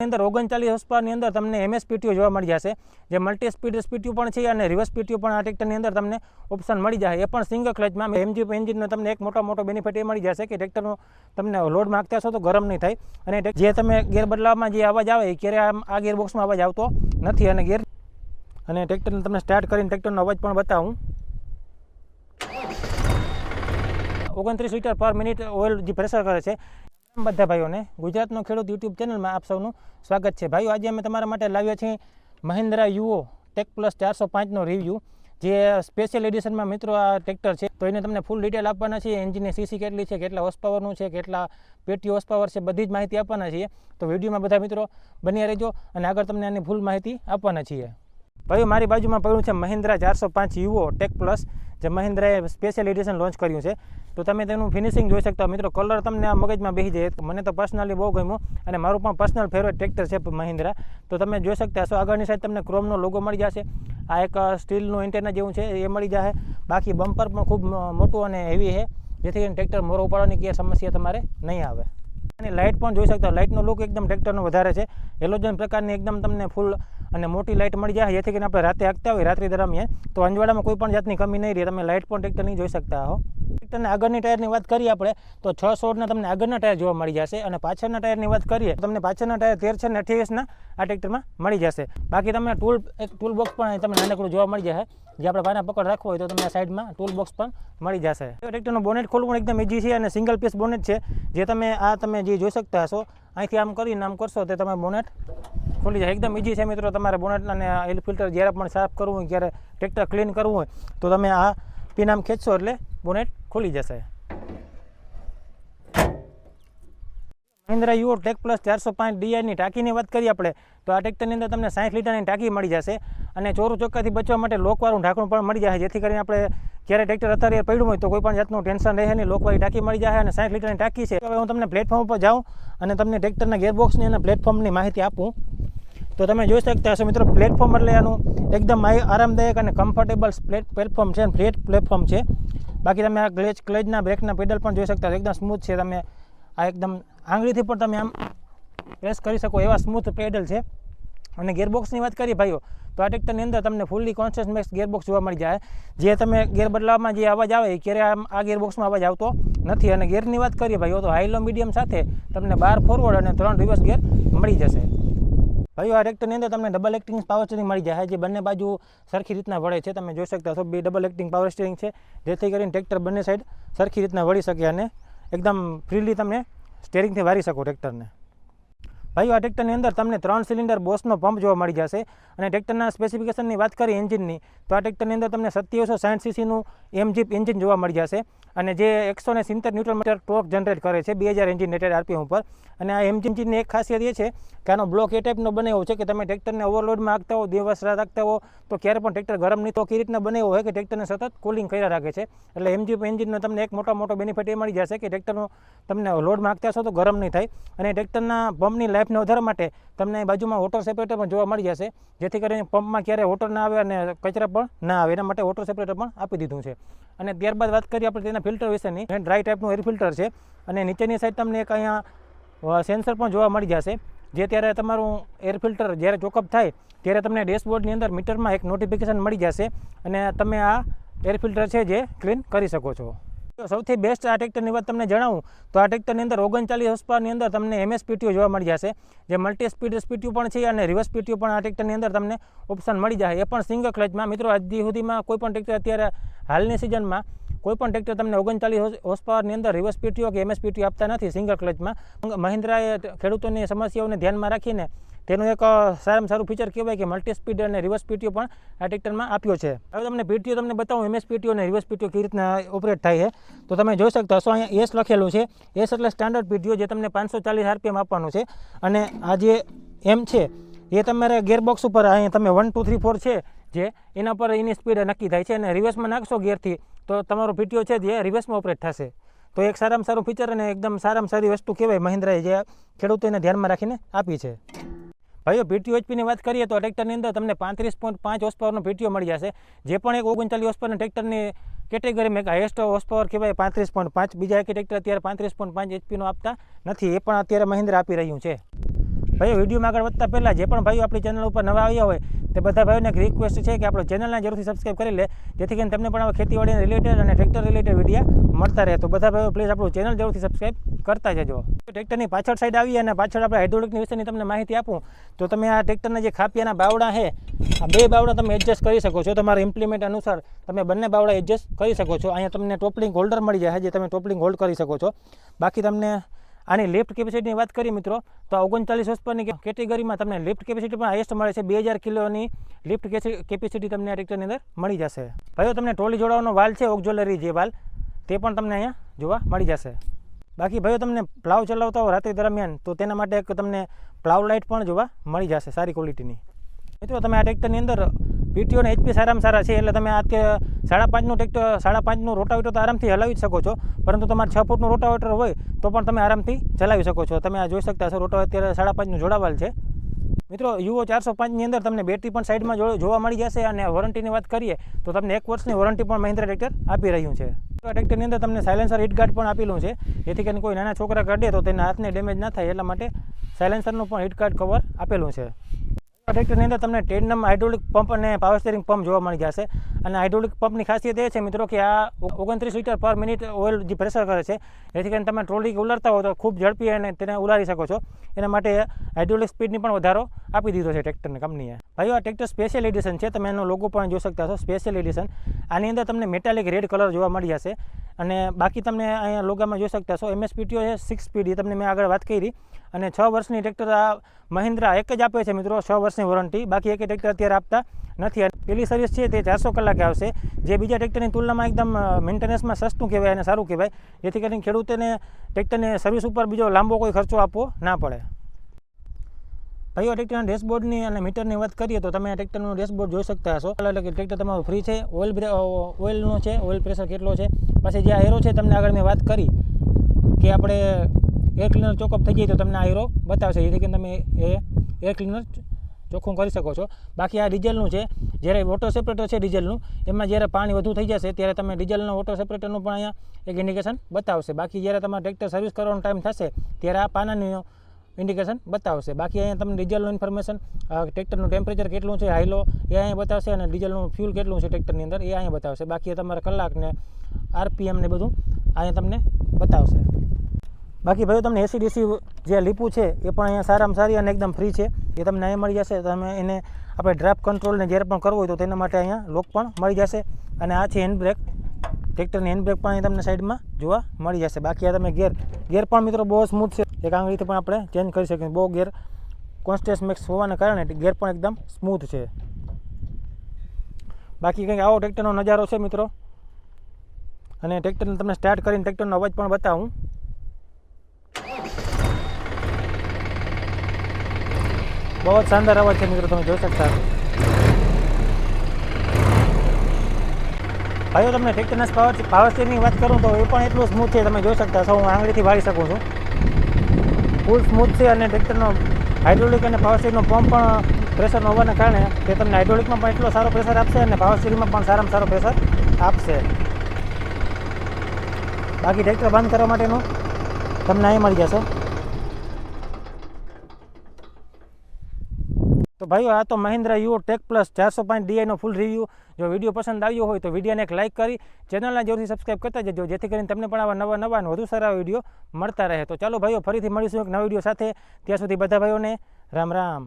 અંદર 39 હોર્સપાવરની અંદર તમને MS PTO જોવા મળી જશે, જે મલ્ટી સ્પીડ PTO પણ છે અને રિવર્સ PTO પણ આ ટ્રેક્ટરની અંદર તમને ઓપ્શન મળી જાય, એ પણ સિંગલ ક્લચમાં. MGP એન્જિનનો તમને એક મોટો બેનિફિટ એ મળી જશે કે ટ્રેક્ટરનો તમને લોડ માંગતા છો તો ગરમ નહીં થાય, અને જે તમે ગેર બદલાવવામાં જે અવાજ આવે એ ક્યારે આ ગેરબોક્સમાં અવાજ આવતો નથી. અને ટ્રેક્ટરને તમને સ્ટાર્ટ કરીને ટ્રેક્ટરનો અવાજ પણ બતાવું. 29 લીટર પર મિનિટ ઓઇલ જે પ્રેશર કરે છે. બધા ભાઈઓને ગુજરાતનો ખેડૂત યુટ્યુબ ચેનલમાં આપ સૌનું સ્વાગત છે. ભાઈઓ, આજે અમે તમારા માટે લાવ્યા છીએ મહિન્દ્રા યુઓ ટેક પ્લસ 405નો રિવ્યૂ, જે સ્પેશિયલ એડિશનમાં મિત્રો આ ટ્રેક્ટર છે. તો એને તમને ફૂલ ડિટેલ આપવાના છીએ. એન્જિનની સીસી કેટલી છે, કેટલા હોર્સ પાવરનું છે, કેટલા પેટી હોર્સ પાવર છે, બધી જ માહિતી આપવાના છીએ. તો વિડીયોમાં બધા મિત્રો બન્યા રહેજો અને આગળ તમને આની ફૂલ માહિતી આપવાના છીએ. ભાઈઓ, મારી બાજુમાં પડ્યું છે મહિન્દ્રા 405 યુઓ ટેક પ્લસ, જે મહિન્દ્રાએ સ્પેશિયલ એડિશન લોન્ચ કર્યું છે. તો તમે તેનું ફિનિશિંગ જોઈ શકતા મિત્રો. કલર તમને આ મગજમાં બેસી જાય. મને તો પર્સનલી બહુ ગમ્યું અને મારું પણ પર્સનલ ફેવરેટ ટ્રેક્ટર છે મહિન્દ્રા. તો તમે જોઈ શકતા હશો, આગળની સાઈડ તમને ક્રોમનો લોગો મળી જશે. આ એક સ્ટીલનું એન્ટેના જેવું છે એ મળી જશે. બાકી બમ્પર પણ ખૂબ મોટું અને હેવી છે, જેથી કરીને ટ્રેક્ટર મોરો ઉપાડવાની ક્યાંય સમસ્યા તમારે નહીં આવે. અને લાઇટ પણ જોઈ શકતા, લાઇટનો લુક એકદમ ટ્રેક્ટરનો વધારે છે. હેલોજન પ્રકારની એકદમ તમને ફૂલ અને મોટી લાઇટ મળી જાય, જેથી કરીને આપણે રાતે હાંકતા હોય રાત્રિ દરમિયાન તો અંજવાડામાં કોઈ પણ જાતની કમી નહીં રહે. તમે લાઇટ પણ ટ્રેક્ટરની જોઈ શકતા હો. ટ્રેક્ટરના આગળની ટાયરની વાત કરીએ આપણે તો 616ના તમને આગળના ટાયર જોવા મળી જશે, અને પાછળના ટાયરની વાત કરીએ તો તમને પાછળના ટાયર 13 અને 28ના આ ટ્રેક્ટરમાં મળી જશે. બાકી તમને ટૂલ બોક્સ પણ તમને નાનકડું જોવા મળી જશે, જે આપણે પાના પકડ રાખવો હોય તો તમને સાઈડમાં ટૂલ બોક્સ પણ મળી જશે. ટ્રેક્ટરનું બોનેટ ખોલવું એકદમ ઇઝી છે અને સિંગલ પીસ બોનેટ છે, જે તમે જે જોઈ શકતા હશો. અહીંથી આમ કરીને આમ કરશો તો તમે બોનેટ ખોલી જાય. એકદમ ઇઝી છે મિત્રો. તમારે બોનેટ અને ઓઇલ ફિલ્ટર જ્યારે પણ સાફ કરવું હોય, જ્યારે ટ્રેક્ટર ક્લીન કરવું હોય તો તમે આ પિન આમ ખેંચશો એટલે બોનેટ ખુલી જશે. મહિન્દ્રા યુઓ ટેક પ્લસ 405 DIની ટાંકીની વાત કરીએ આપણે તો આ ટ્રેક્ટરની અંદર તમને 60 લીટરની ટાંકી મળી જશે, અને ચોરું ચોક્કાથી બચવા માટે લોકવાળું ઢાંકણું પણ મળી જશે, જેથી કરીને આપણે જ્યારે ટ્રેક્ટર અત્યારે પડ્યું હોય તો કોઈ પણ જાતનું ટેન્શન રહે નહીં. લોકવાળી ટાંકી મળી જશે અને 60 લીટરની ટાંકી છે. હવે હું તમને પ્લેટફોર્મ ઉપર જાઉં અને તમને ટ્રેક્ટરના ગેરબોક્સની અને પ્લેટફોર્મની માહિતી આપું. તો તમે જોઈ શકતા હશો મિત્રો, પ્લેટફોર્મ એટલે આનું એકદમ આરામદાયક અને કમ્ફર્ટેબલ પ્લેટફોર્મ છે, ફ્લેટ પ્લેટફોર્મ છે. બાકી તમે આ ક્લચના બ્રેકના પેડલ પણ જોઈ શકતા હશો, એકદમ સ્મૂથ છે. તમે આ એકદમ આંગળીથી પણ તમે આમ પ્રેસ કરી શકો એવા સ્મૂથ પેડલ છે. અને ગેરબોક્સની વાત કરીએ ભાઈઓ તો આ ટ્રેક્ટરની અંદર તમને ફૂલ્લી કોન્શિયસ મેક્સ ગેરબોક્સ જોવા મળી જાય, જે તમે ગેર બદલાવવામાં જે અવાજ આવે એ ક્યારે આ ગેરબોક્સમાં અવાજ આવતો નથી. અને ગેરની વાત કરીએ ભાઈઓ તો હાઈ લો મીડિયમ સાથે તમને 12 ફોરવર્ડ અને 3 રિવર્સ ગેર મળી જશે. ભાઈઓ, આ ટ્રેક્ટરની અંદર તમને ડબલ એક્ટિંગ પાવર સ્ટીરિંગ મળી જાય, જે બંને બાજુ સરખી રીતના વળે છે. તમે જોઈ શકતા છો બે ડબલ એક્ટિંગ પાવર સ્ટીરિંગ છે, જેથી કરીને ટ્રેક્ટર બંને સાઈડ સરખી રીતના વળી શકે અને એકદમ ફ્રીલી તમે સ્ટેરિંગથી વારી શકો ટ્રેક્ટરને. ભાઈઓ, આ ટ્રેક્ટરની અંદર તમને 3 સિલિન્ડર બોસનો પંપ જોવા મળી જશે. અને ટ્રેક્ટરના સ્પેસિફિકેશનની વાત કરીએ એન્જિનની તો આ ટ્રેક્ટરની અંદર તમને 2760 સીસીનું MGP એન્જિન જોવા મળી જશે, અને જે 170 ન્યૂટન મીટર ટોર્ક જનરેટ કરે છે 2000 એન્જિન રેટેડ RPM ઉપર. અને આ એન્જિનની એક ખાસિયત એ છે કે આનો બ્લોક એ ટાઈપનો બનાવ્યો છે કે તમે ટ્રેક્ટરને ઓવરલોડમાં હાંકતા હો, દિવસ રાત હાંકતા હો તો ક્યારે પણ ટ્રેક્ટર ગરમ નહીં. તો એ રીતના બનાવ્યો હોય કે ટ્રેક્ટરને સતત કુલિંગ કર્યા રાખે છે. એટલે MGP એન્જિનનો તમને એક મોટો બેનિફિટ એ મળી જશે કે ટ્રેક્ટરનો તમને લોડમાં હાંકતા છો તો ગરમ નહીં થાય. અને ટ્રેક્ટરના પંપની લાઈફને વધારવા માટે તમને બાજુમાં વોટર સેપરેટર પણ જોવા મળી જશે, જેથી કરીને પંપમાં ક્યારે વોટર ના આવે અને કચરા પણ ના આવે, એના માટે વોટર સેપરેટર પણ આપી દીધું છે. અને ત્યારબાદ વાત કરીએ આપણે તેના ફિલ્ટર વિશેની. ડ્રાય ટાઈપનું એર ફિલ્ટર છે, અને નીચેની સાઈડ તમને એક અહીંયા સેન્સર પણ જોવા મળી જશે, જે ત્યારે તમારું એર ફિલ્ટર જ્યારે ચોકઅપ થાય ત્યારે તમને ડેશબોર્ડની અંદર મીટરમાં એક નોટિફિકેશન મળી જશે, અને તમે આ એર ફિલ્ટર છે જે ક્લીન કરી શકો છો. સૌથી બેસ્ટ આ ટ્રેક્ટરની વાત તમને જણાવું તો આ ટ્રેક્ટરની અંદર 39 હોર્સપાવરની અંદર તમને MS PTO જોવા મળી જશે, જે મલ્ટી સ્પીડ PTO પણ છે અને રિવર્સ PTO પણ આ ટ્રેક્ટરની અંદર તમને ઓપ્શન મળી જાય, એ પણ સિંગલ ક્લચમાં. મિત્રો, આજ સુધીમાં કોઈ પણ ટ્રેક્ટર અત્યારે હાલની સિઝનમાં કોઈ પણ ટ્રેક્ટર તમને 39 હોર્સપાવરની અંદર રિવર્સ PTO કે MS PTO આપતા નથી સિંગલ ક્લચમાં. મહિન્દ્રાએ ખેડૂતોની સમસ્યાઓને ધ્યાનમાં રાખીને તેનું એક સારામાં સારું ફીચર કહેવાય કે મલ્ટી સ્પીડ અને રિવર્સ PTO પણ આ ટ્રેક્ટરમાં આપ્યો છે. હવે તમને PTO તમને બતાવું MS PTO અને રિવર્સ PTO કેવી રીતના ઓપરેટ થાય છે. તો તમે જોઈ શકતા હશો અહીંયા S લખેલું છે. S એટલે સ્ટાન્ડર્ડ PTO, જે તમને 540 RPM આપવાનું છે. અને આ જે M છે એ તમારે ગેરબોક્સ ઉપર અહીંયા તમે 1 2 3 4 છે જે એના પર એની સ્પીડ નક્કી થાય છે, અને રિવર્સમાં નાખશો ગેરથી તો તમારો PTO છે જે રિવર્સમાં ઓપરેટ થશે. તો એક સારામાં સારું ફીચર અને એકદમ સારામાં સારી વસ્તુ કહેવાય મહિન્દ્રાએ, જે ખેડૂતોને ધ્યાનમાં રાખીને આપી છે. ભાઈઓ, PTO HPની વાત કરીએ તો ટ્રેક્ટરની અંદર તમને 35.5 હોર્સ પાવરનો PTO મળી જશે, જે પણ એક 39 હોર્સ પાવરના ટ્રેક્ટરની કેટેગરીમાં એક હાઈએસ્ટ હોર્સ પાવર કહેવાય 35.5. બીજા એક ટ્રેક્ટર અત્યારે 35.5 HP આપતા નથી, એ પણ અત્યારે મહિન્દ્રા આપી રહ્યું છે. ભાઈઓ વિડીયોમાં આગળ વધતા પહેલાં જે પણ ભાઈઓ આપણી ચેનલ ઉપર નવા આવ્યા હોય તે બધા ભાઈઓને એક રિક્વેસ્ટ છે કે આપણો ચેનલને જરૂરથી સબસ્ક્રાઈબ કરી લે, જેથી કરીને તમને પણ ખેતીવાડીને રિલેટેડ અને ટ્રેક્ટર રિલેટેડ વિડીયા મળતા રહે. તો બધા ભાઈઓ પ્લીઝ આપણું ચેનલ જરૂરથી સબસ્ક્રાઈબ કરતા જજો. ટ્રેક્ટરની પાછળ સાઈડ આવી અને પાછળ આપણે હાઇડ્રોલિકની વિશેની તમને માહિતી આપું તો તમે આ ટ્રેક્ટરના જે ખાપિયાના બાવડા છે, આ બે બાવડા તમે એડજસ્ટ કરી શકો છો. તમારા ઇમ્પ્લિમેન્ટ અનુસાર તમે બંને બાવડા એડજસ્ટ કરી શકો છો. અહીંયા તમને ટોપલિંગ હોલ્ડર મળી જાય, જે તમે ટોપલિંગ હોલ્ડ કરી શકો છો. બાકી તમને આની લિફ્ટ કેપેસિટીની વાત કરીએ મિત્રો તો 39 હોર્સપાવરની કેટેગરીમાં તમને લિફ્ટ કેપેસિટી પણ હાઈએસ્ટ મળે છે. 2000 કિલોની લિફ્ટ કેપેસિટી તમને આ ટ્રેક્ટરની અંદર મળી જશે. ભાઈઓ તમને ટ્રોલી જોડાવાનો વાલ છે, ઓક્ઝોલરી જે વાલ, તે પણ તમને અહીંયા જોવા મળી જશે. બાકી ભાઈઓ તમને પ્લાવ ચલાવતા હો રાત્રિ દરમિયાન તો તેના માટે એક તમને પ્લાવ લાઇટ પણ જોવા મળી જશે સારી ક્વોલિટીની. મિત્રો તમે આ ટ્રેક્ટરની અંદર પીટીઓ અને એચપી સારામાં સારા છે, એટલે તમે આ 5.5નું ટ્રેક્ટર 5.5નું રોટાવેટર તો આરામથી હલાવી જ શકો છો. પરંતુ તમારે 6 ફૂટનું રોટાવેટર હોય તો પણ તમે આરામથી ચલાવી શકો છો. તમે આ જોઈ શકતા હશો, રોટાવેટર અત્યારે 5.5નું જોડાવાલ છે. મિત્રો યુઓ 405ની અંદર તમને બેટરી પણ સાઈડમાં જોવા મળી જશે. અને વોરંટીની વાત કરીએ તો તમને 1 વર્ષની વોરંટી પણ મહિન્દ્રા ટ્રેક્ટર આપી રહ્યું છે. આ ટ્રેક્ટરની અંદર તમને સાયલેન્સર હિટ ગાર્ડ પણ આપેલું છે, જેથી કરીને કોઈ નાના છોકરા કાઢે તો તેના હાથને ડેમેજ ના થાય એટલા માટે સાયલેન્સરનું પણ હિટ ગાર્ડ કવર આપેલું છે. આ ટ્રેક્ટરની અંદર તમને ટેન્ડમ હાઇડ્રોલિક પંપ અને પાવર સ્ટીરિંગ પંપ જોવા મળી જશે. અને હાઇડ્રોલિક પંપની ખાસિયત એ છે મિત્રો કે આ 29 લીટર પર મિનિટ ઓઇલ જે પ્રેશર કરે છે, જેથી કરીને તમે ટ્રોલી ઉલારતા હો તો ખૂબ ઝડપી અને તેને ઉલારી શકો છો. એના માટે હાઇડ્રોલિક સ્પીડની પણ વધારો આપી દીધો છે ટ્રેક્ટરની કંપનીએ. ભાઈઓ આ ટ્રેક્ટર સ્પેશિયલ એડિશન છે, તમે એનો લોગો પણ જોઈ શકતા છો, સ્પેશિયલ એડિશન. આની અંદર તમને મેટાલિક રેડ કલર જોવા મળી જશે. અને બાકી તમને અહીંયા લોગામાં જોઈ શકતા છો એમએસપીટીઓ છે 6 સ્પીડ, એ તમને મેં આગળ વાત કરી. અને 6 વર્ષની ટ્રેક્ટર આ મહિન્દ્રા એક જ આપે છે મિત્રો, 6 વર્ષની વોરંટી. બાકી એક ટ્રેક્ટર અત્યારે આપતા નથી. પેલી સર્વિસ છે તે 400 કલાકે આવશે, જે બીજા ટ્રેક્ટરની તુલનામાં એકદમ મેન્ટેનન્સમાં સસ્તું કહેવાય અને સારું કહેવાય, જેથી કરીને ખેડૂતોને ટ્રેક્ટરની સર્વિસ ઉપર બીજો લાંબો કોઈ ખર્ચો આપવો ના પડે. ભાઈઓ ટ્રેક્ટરના ડેશબોર્ડની અને મીટરની વાત કરીએ તો તમે આ ટ્રેક્ટરનું ડેશબોર્ડ જોઈ શકતા હશો. એટલે કે ટ્રેક્ટર તમારું ફ્રી છે, ઓઇલનું છે, ઓઇલ પ્રેશર કેટલો છે. પછી જે આ એરો છે તમને આગળ મેં વાત કરી કે આપણે એર ક્લીનર ચોકઅપ થઈ જાય તો તમને આ એરો બતાવશે, જેથી કરીને તમે એ એર ક્લીનર ચોખ્ખું કરી શકો છો. બાકી આ ડીઝલનું છે, જ્યારે ઓટો સેપરેટર છે ડીઝલનું, એમાં જ્યારે પાણી વધુ થઈ જશે ત્યારે તમે ડીઝલનો ઓટો સેપરેટરનું પણ અહીંયા એક ઇન્ડિકેશન બતાવશે. બાકી જ્યારે તમારે ટ્રેક્ટર સર્વિસ કરવાનો ટાઈમ થશે ત્યારે આ પાનાનું ઇન્ડિકેશન બતાવશે. બાકી અહીંયા તમને ડીઝલનું ઇન્ફોર્મેશન, ટ્રેક્ટરનું ટેમ્પરેચર કેટલું છે, હાઈલો એ અહીંયા બતાવશે. અને ડીઝલનું ફ્યુલ કેટલું છે ટ્રેક્ટરની અંદર એ અહીંયા બતાવશે. બાકી તમારા કલાકને આરપીએમ ને બધું અહીંયા તમને બતાવશે. બાકી ભાઈઓ તમને એસીડીસી જે લીપું છે એ પણ અહીંયા સારામાં સારી અને એકદમ ફ્રી છે, એ તમને અહીંયા મળી જશે. તમે એને આપણે ડ્રાફ્ટ કંટ્રોલને જ્યારે પણ કરવું હોય તો તેના માટે અહીંયા લોક પણ મળી જશે. અને આ છે હેન્ડ બ્રેક, ટ્રેક્ટરની હેન્ડ બ્રેક પણ અહીં તમને સાઈડમાં જોવા મળી જશે. બાકી આ તમે ગેર પણ મિત્રો બહુ સ્મૂથ છે, એક આંગળીથી પણ આપણે ચેન્જ કરી શકીએ. બહુ ગેર કોન્સ્ટન્સ મેક્સ હોવાના કારણે ગેર પણ એકદમ સ્મૂથ છે. બાકી કંઈક આવો ટ્રેક્ટરનો નજારો છે મિત્રો. અને ટ્રેક્ટરને તમને સ્ટાર્ટ કરીને ટ્રેક્ટરનો અવાજ પણ બતાવું. બહુ જ શાનદાર અવાજ છે મિત્રો, તમે જોઈ શકતા. ભાઈઓ તમને ટ્રેક્ટરના પાવર સ્ટીરિંગની વાત કરું તો એ પણ એટલું સ્મૂથ છે, તમે જોઈ શકતા છો. હું આંગળીથી વાળી શકું છું, ફૂલ સ્મૂથ છે. અને ટ્રેક્ટરનો હાઇડ્રોલિક અને પાવર સ્ટીરિંગનો પંપ પણ પ્રેશરનો હોવાના કારણે તે તમને હાઇડ્રોલિકમાં પણ એટલો સારો પ્રેશર આપશે અને પાવર સ્ટીરિંગમાં પણ સારામાં સારો પ્રેશર આપશે. બાકી ટ્રેક્ટર બંધ કરવા માટેનું તમને અહીં મળી જશે. તો ભાઈઓ આ તો મહિન્દ્રા યુઓ ટેક પ્લસ 405 DIનો ફૂલ રિવ્યૂ. જો વિડીયો પસંદ આવ્યો હોય તો વિડીયોને એક લાઇક કરી ચેનલને જરૂરથી સબસ્ક્રાઈબ કરતા જજો, જેથી કરીને તમને પણ આવા નવા અને વધુ સારા વિડીયો મળતા રહે. તો ચાલો ભાઈઓ ફરીથી મળીશું એક નવા વિડીયો સાથે. ત્યાં સુધી બધા ભાઈઓને રામ રામ.